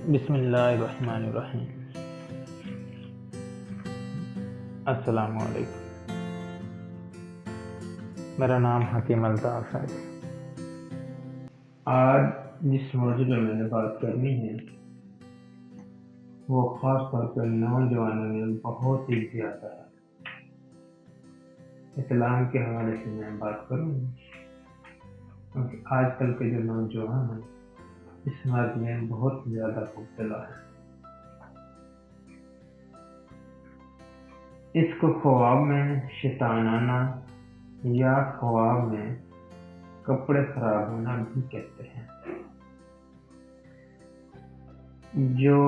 بسم اللہ الرحمن الرحیم۔ السلام علیکم، میرا نام حکیم الطاف ہے۔ آج جس موضوع پہ میں نے بات کرنی ہے وہ خاص طور پر نوجوانوں میں بہت ہی زیادہ ہے۔ اسلام کے حوالے سے میں بات کروں کیونکہ آج کل کے جو نوجوان ہیں اس مرض میں بہت زیادہ مبتلا ہے۔ اس کو خواب میں شیطانانہ یا خواب میں کپڑے خراب ہونا بھی کہتے ہیں۔ جو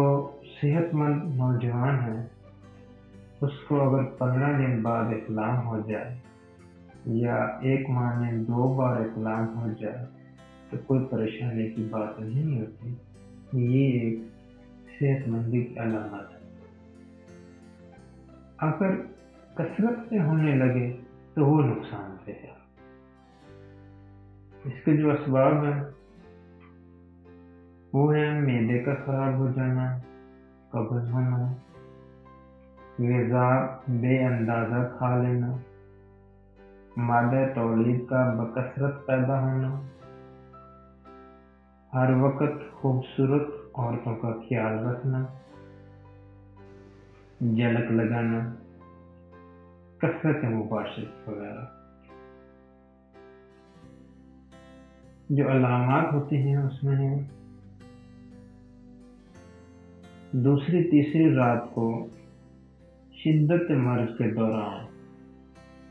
صحت مند نوجوان ہے اس کو اگر 15 دن بعد احتلام ہو جائے یا ایک ماہ میں 2 بار احتلام ہو جائے تو کوئی پریشانی کی بات نہیں ہوتی، یہ ایک صحت مندی کی علامت ہے۔ اگر کثرت سے ہونے لگے تو وہ نقصان دہ ہے۔ اس کے جو اسباب ہیں وہ ہیں معدے کا خراب ہو جانا، قبض ہونا، غذا بے اندازہ کھا لینا، مادہ تولید کا بکثرت پیدا ہونا، ہر وقت خوبصورت عورتوں کا خیال رکھنا، جلک لگانا، کثرت مباشرت وغیرہ۔ جو علامات ہوتی ہیں اس میں ہیں دوسری تیسری رات کو شدت مرض کے دوران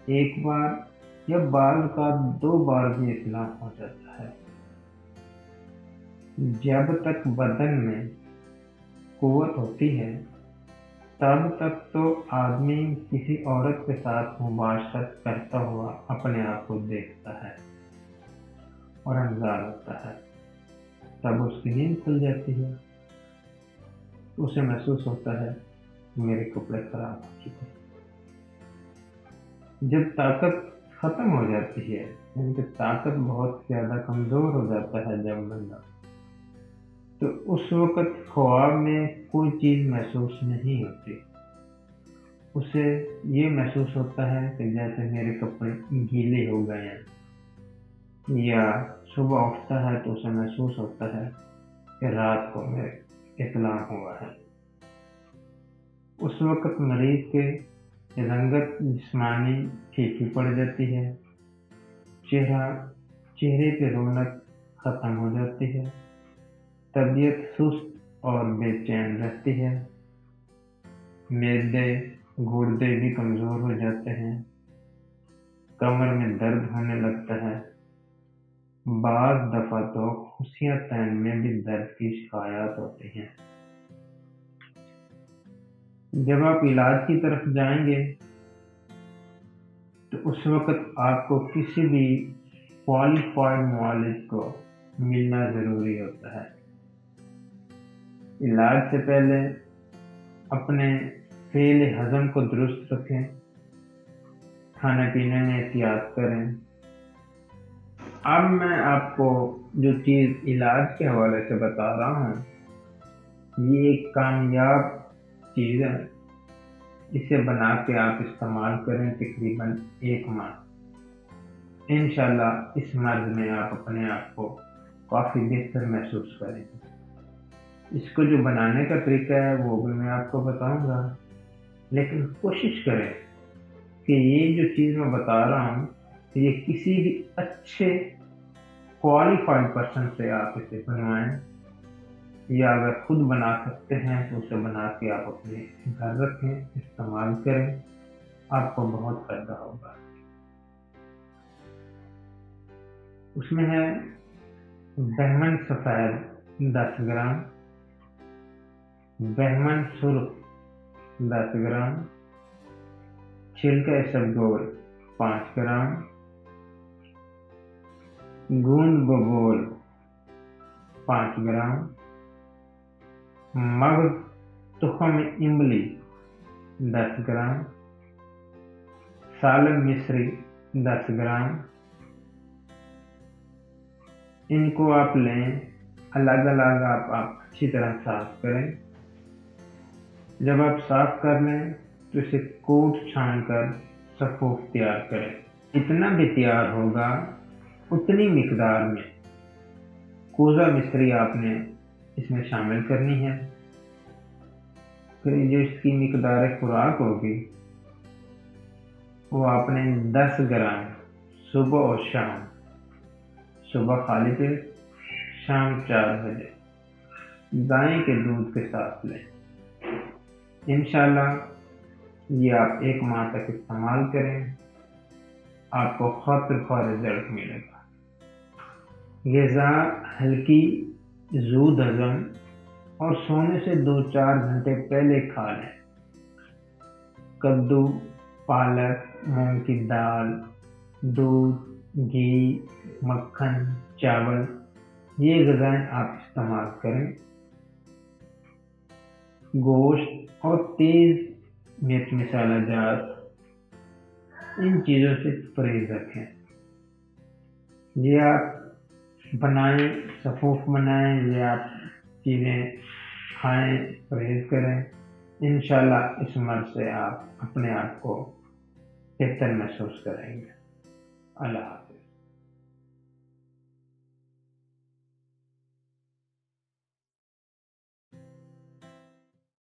ایک بار یا بعض کا 2 بار بھی احتلام ہو جاتا ہے۔ جب تک بدن میں قوت ہوتی ہے تب تک تو آدمی کسی عورت کے ساتھ مباشرت کرتا ہوا اپنے آپ کو دیکھتا ہے اور انظار ہوتا ہے، تب اس کی نیند کھل جاتی ہے، اسے محسوس ہوتا ہے میرے کپڑے خراب ہو چکے۔ جب طاقت ختم ہو جاتی ہے، یعنی کہ طاقت بہت زیادہ کمزور ہو جاتا ہے جب بندہ، تو اس وقت خواب میں کوئی چیز محسوس نہیں ہوتی، اسے یہ محسوس ہوتا ہے کہ جیسے میرے کپڑے گیلے ہو گئے ہیں، یا صبح اٹھتا ہے تو اسے محسوس ہوتا ہے کہ رات کو میرے احتلام ہوا ہے۔ اس وقت مریض کے رنگت جسمانی پھیکی پڑ جاتی ہے، چہرے پہ رونق ختم ہو جاتی ہے، طبیعت سست اور بے چین رہتی ہے، معدے گردے بھی کمزور ہو جاتے ہیں، کمر میں درد ہونے لگتا ہے، بعض دفعہ تو خصیہ تین میں بھی درد کی شکایات ہوتی ہیں۔ جب آپ علاج کی طرف جائیں گے تو اس وقت آپ کو کسی بھی کوالیفائڈ معالج کو ملنا ضروری ہوتا ہے۔ علاج سے پہلے اپنے فعل ہضم کو درست رکھیں، کھانے پینے میں احتیاط کریں۔ اب میں آپ کو جو چیز علاج کے حوالے سے بتا رہا ہوں یہ ایک کامیاب چیز ہے، اسے بنا کے آپ استعمال کریں تقریباً 1 ماہ، انشاءاللہ اس مرض میں آپ اپنے آپ کو کافی بہتر محسوس کریں گے۔ اس کو جو بنانے کا طریقہ ہے وہ بھی میں آپ کو بتاؤں گا، لیکن کوشش کریں کہ یہ جو چیز میں بتا رہا ہوں یہ کسی بھی اچھے کوالیفائڈ پرسن سے آپ اسے بنوائیں، یا اگر خود بنا سکتے ہیں تو اسے بنا کے آپ اپنے گھر رکھیں، استعمال کریں، آپ کو بہت فائدہ ہوگا۔ اس میں ہے بہمن سفید 10 گرام، بہمن سرخ 10 گرام، چھلکا اسبگول 5 گرام، گوند ببول 5 گرام، مغز تخم املی 10 گرام، سالم مصری 10 گرام۔ ان کو آپ لیں، الگ الگ آپ اچھی طرح صاف کریں۔ جب آپ صاف کر لیں تو اسے کوٹ چھان کر صفوف تیار کریں۔ اتنا بھی تیار ہوگا اتنی مقدار میں کوزہ مصری آپ نے اس میں شامل کرنی ہے۔ پھر جو اس کی مقدار خوراک ہوگی وہ آپ نے 10 گرام صبح اور شام، صبح خالی پیٹ، شام 4 بجے گائے کے دودھ کے ساتھ لیں۔ انشاءاللہ یہ آپ 1 ماہ تک استعمال کریں، آپ کو خاطر خواہ رزلٹ ملے گا۔ غذا ہلکی، زود ہضم اور سونے سے 2-4 گھنٹے پہلے کھا لیں۔ کدو، پالک، مونگ کی دال، دودھ، گھی، مکھن، چاول، یہ غذائیں آپ استعمال کریں۔ گوشت اور تیز مرچ مسالہ جات ان چیزوں سے پرہیز رکھیں۔ یہ آپ بنائیں، صفوف بنائیں، یہ آپ چیزیں کھائیں، پرہیز کریں۔ انشاءاللہ اس مرض سے آپ اپنے آپ کو بہتر محسوس کریں گے۔ اللہ حافظ۔